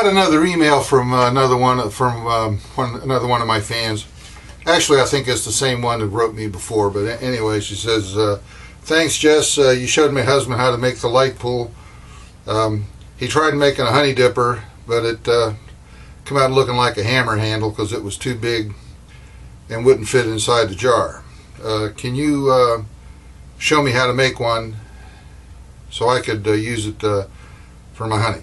got another email from another one of my fans. Actually, I think it's the same one that wrote me before. But anyway, she says, "Thanks, Jess. You showed my husband how to make the light pool. He tried making a honey dipper, but it came out looking like a hammer handle because it was too big and wouldn't fit inside the jar. Can you show me how to make one so I could use it for my honey?"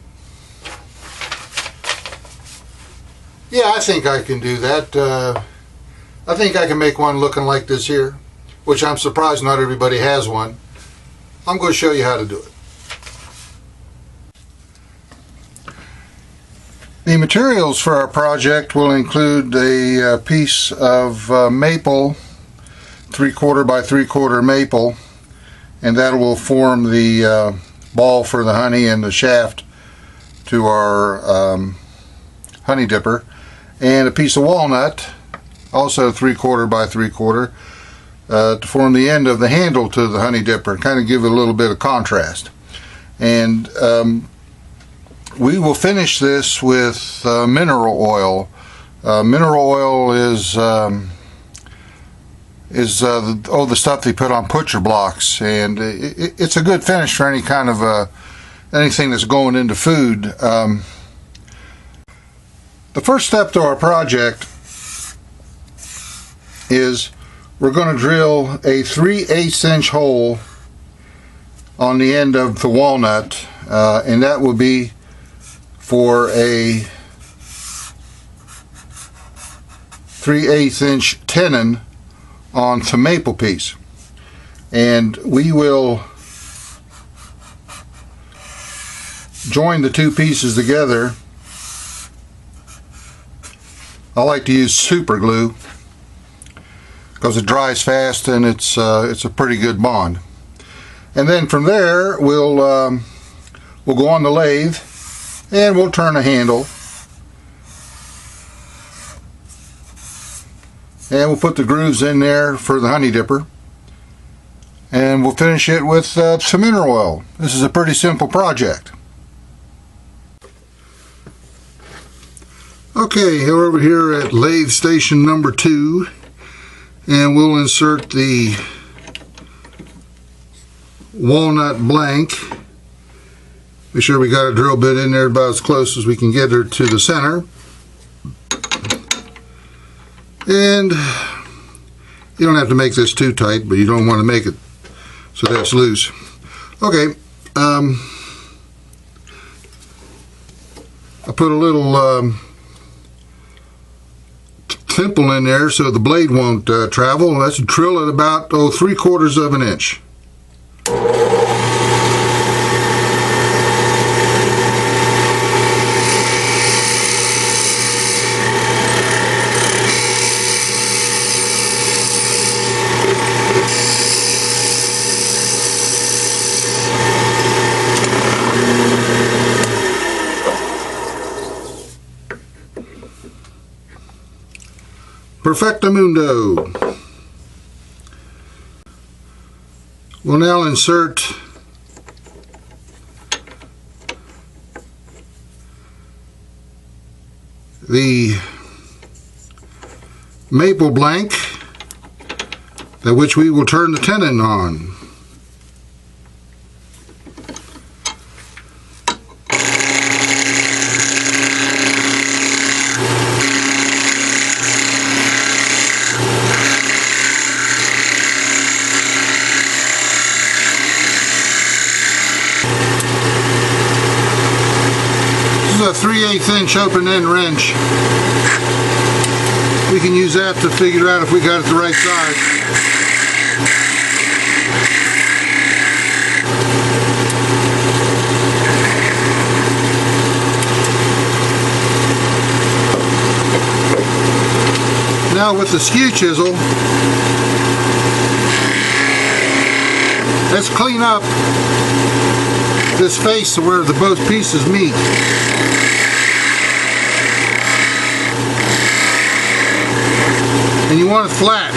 Yeah, I think I can do that. I think I can make one looking like this here, which I'm surprised not everybody has one. I'm going to show you how to do it. The materials for our project will include a piece of maple, 3/4 by 3/4 maple, and that will form the ball for the honey and the shaft to our honey dipper, and a piece of walnut, also 3/4 by 3/4, to form the end of the handle to the honey dipper, kind of give it a little bit of contrast. And we will finish this with mineral oil. Mineral oil is the stuff they put on butcher blocks, and it's a good finish for any kind of anything that's going into food. The first step to our project is we're going to drill a 3/8 inch hole on the end of the walnut, and that will be for a 3/8 inch tenon on the maple piece. And we will join the two pieces together. I like to use super glue because it dries fast and it's a pretty good bond. And then from there we'll go on the lathe and we'll turn a handle and we'll put the grooves in there for the honey dipper, and we'll finish it with some mineral oil. This is a pretty simple project. Okay, we're over here at lathe station number 2, and we'll insert the walnut blank. Make sure we got a drill bit in there about as close as we can get her to the center. And you don't have to make this too tight, but you don't want to make it so that's loose. Okay, I put a little thimble in there so the blade won't travel. Let's drill it about 3/4 of an inch. Perfectamundo. We'll now insert the maple blank, that which we will turn the tenon on. A 3/8 inch open end wrench. We can use that to figure out if we got it the right size. Now with the skew chisel, let's clean up this face where the both pieces meet. And you want it flat.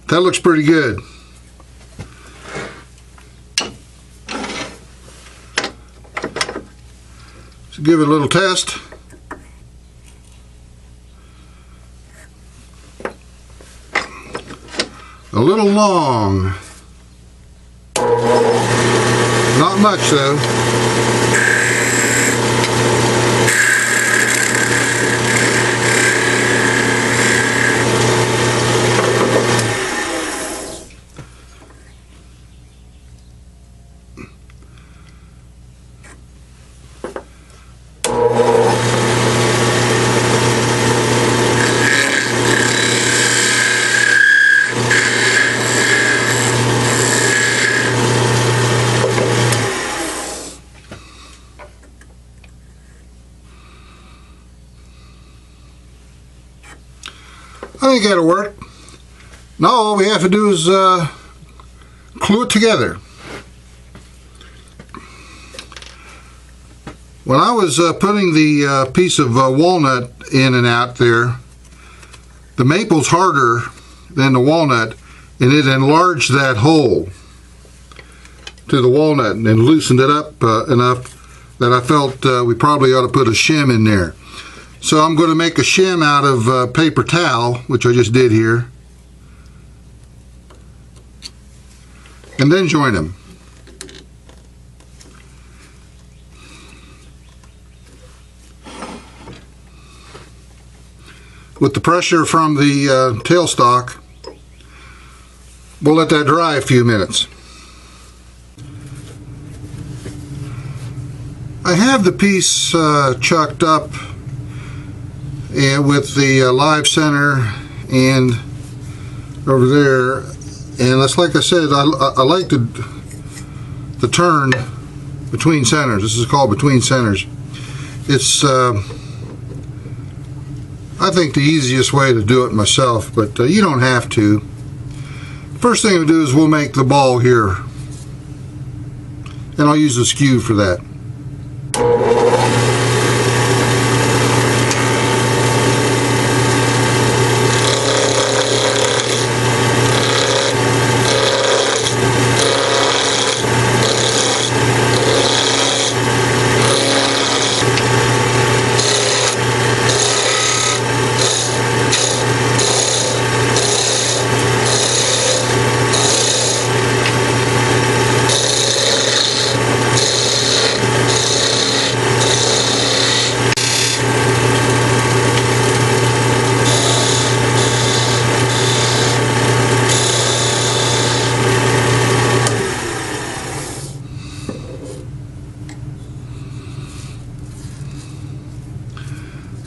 That looks pretty good. to give it a little test. A little long. Not much though. I think that'll work. Now all we have to do is glue it together. When I was putting the piece of walnut in and out there, the maple's harder than the walnut, and it enlarged that hole to the walnut and loosened it up enough that I felt we probably ought to put a shim in there. So I'm going to make a shim out of paper towel, which I just did here, and then join them. With the pressure from the tailstock, we'll let that dry a few minutes. I have the piece chucked up and with the live center and over there, and that's, like I said, I like the turn between centers. This is called between centers. It's I think the easiest way to do it myself, but you don't have to. First thing we'll do is we'll make the ball here, and I'll use a skew for that.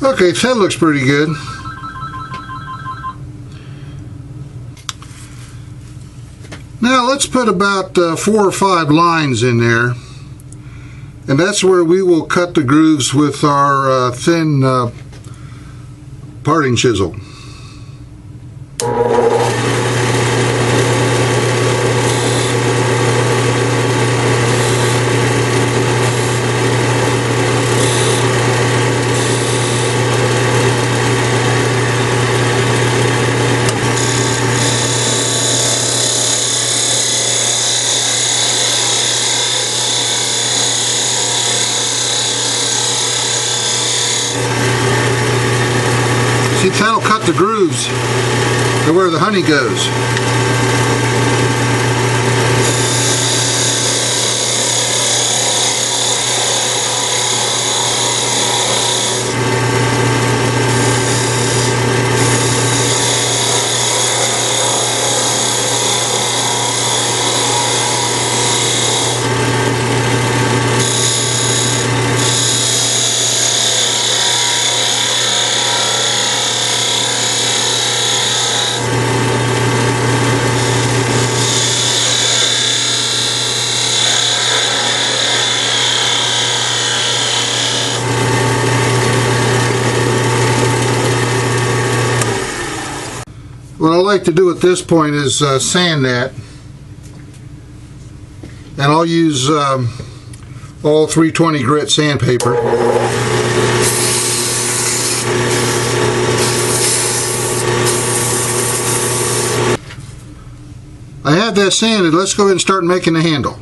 Okay, that looks pretty good. Now let's put about 4 or 5 lines in there, and that's where we will cut the grooves with our thin parting chisel. See, that'll cut the grooves to where the honey goes. What I like to do at this point is sand that, and I'll use all 320 grit sandpaper. I have that sanded. Let's go ahead and start making the handle.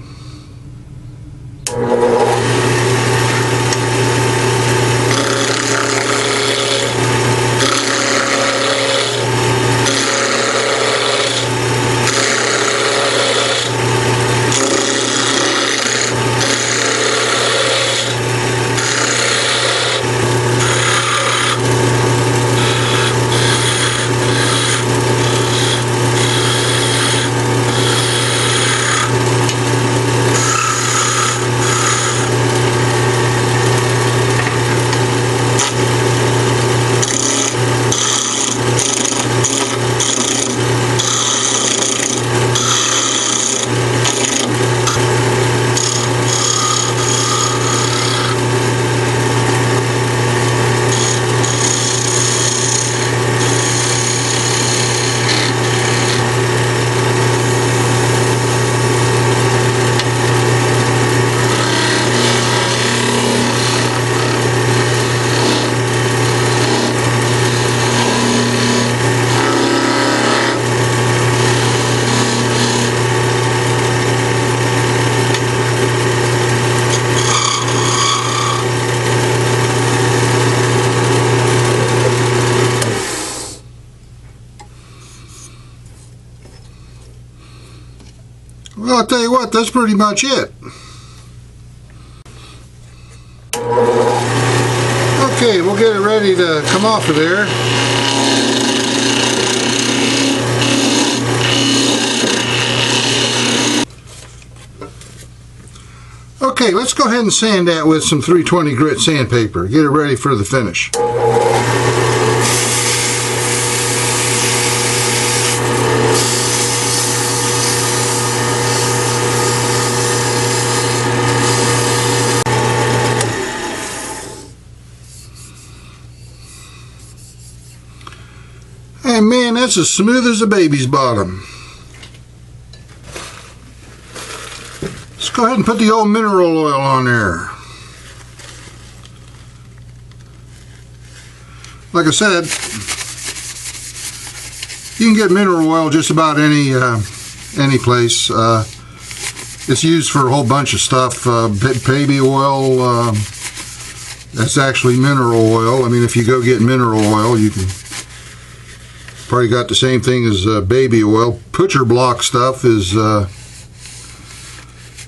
you what, that's pretty much it. Okay, we'll get it ready to come off of there. Okay, let's go ahead and sand that with some 320 grit sandpaper. Get it ready for the finish. And man, that's as smooth as a baby's bottom. Let's go ahead and put the old mineral oil on there. Like I said, you can get mineral oil just about any place. It's used for a whole bunch of stuff. Baby oil, that's actually mineral oil. I mean, if you go get mineral oil, you can probably got the same thing as baby oil. Butcher block stuff is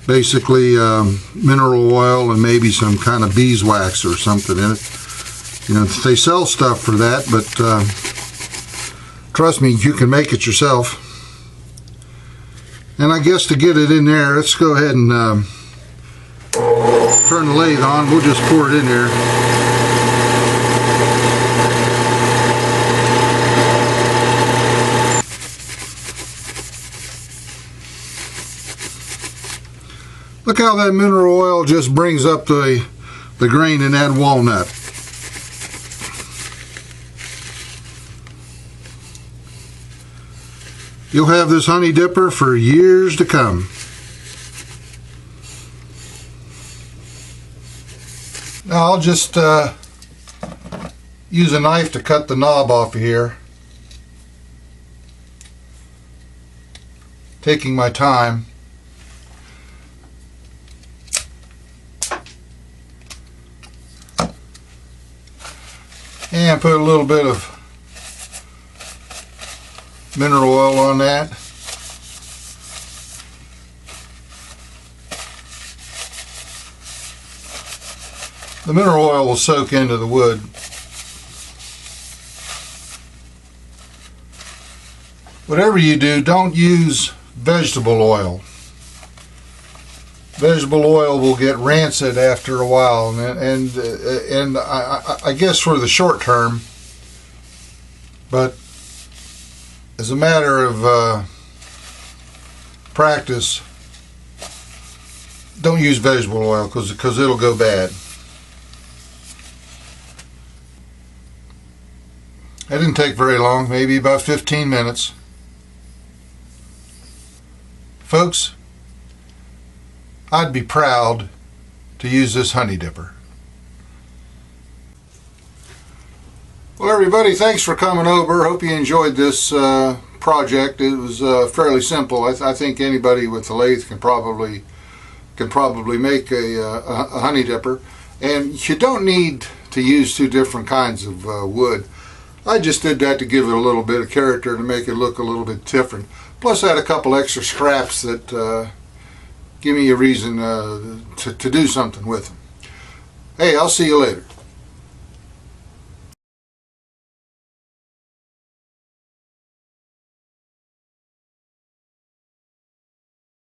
basically mineral oil and maybe some kind of beeswax or something in it. You know, they sell stuff for that, but trust me, you can make it yourself. And I guess to get it in there, let's go ahead and turn the lathe on. We'll just pour it in there. Look how that mineral oil just brings up the grain in that walnut. You'll have this honey dipper for years to come. Now I'll just use a knife to cut the knob off of here. Taking my time. And put a little bit of mineral oil on that. The mineral oil will soak into the wood. Whatever you do, don't use vegetable oil. Vegetable oil will get rancid after a while, and I guess for the short term, but as a matter of practice, don't use vegetable oil because it'll go bad. That didn't take very long, maybe about 15 minutes. Folks, I'd be proud to use this honey dipper. Well, everybody, thanks for coming over. Hope you enjoyed this project. It was fairly simple. I think anybody with a lathe can probably make a honey dipper, and you don't need to use two different kinds of wood. I just did that to give it a little bit of character, to make it look a little bit different. Plus, I had a couple extra scraps that give me a reason to do something with them. Hey, I'll see you later.